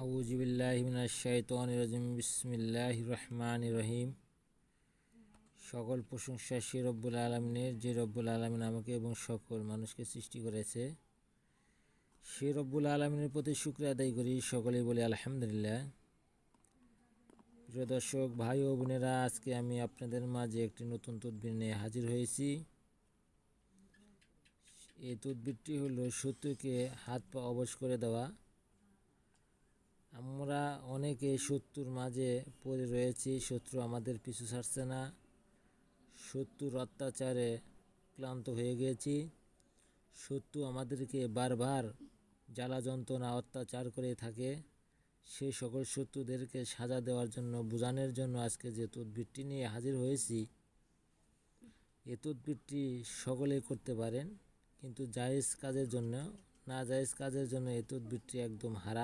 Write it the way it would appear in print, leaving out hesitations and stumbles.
আউযুবিল্লাহি মিনাশ শাইতানির রাজিম। বিসমিল্লাহির রহমানির রহিম। সকল প্রশংসা সে রব্বুল আলামিনের, যে রব্বুল আলামিন আমাকে এবং সকল মানুষকে সৃষ্টি করেছে। সে রব্বুল আলামিনের প্রতি শুকরিয়া আদায় করি, সকলেই বলি আলহামদুলিল্লাহ। প্রিয় দর্শক ভাই ও বোনেরা, আজকে আমি আপনাদের মাঝে একটি নতুন তদবির নিয়ে হাজির হয়েছি। এই তদবিরটি হলো শত্রুকে হাত পা অবশ করে দেওয়া। আমরা অনেকে শত্রুর মাঝে পড়ে রয়েছি, শত্রু আমাদের পিছু ছাড়ছে না, শত্রুর অত্যাচারে ক্লান্ত হয়ে গিয়েছি। শত্রু আমাদেরকে বারবার জ্বালা যন্ত্রণা অত্যাচার করে থাকে। সেই সকল শত্রুদেরকে সাজা দেওয়ার জন্য, বোঝানোর জন্য আজকে যে তদবিরটি নিয়ে হাজির হয়েছি, এই তদবিরটি সকলেই করতে পারেন, কিন্তু জায়েজ কাজের জন্য, না জায়েজ কাজের জন্য এই তদবিরটি একদম হারাম।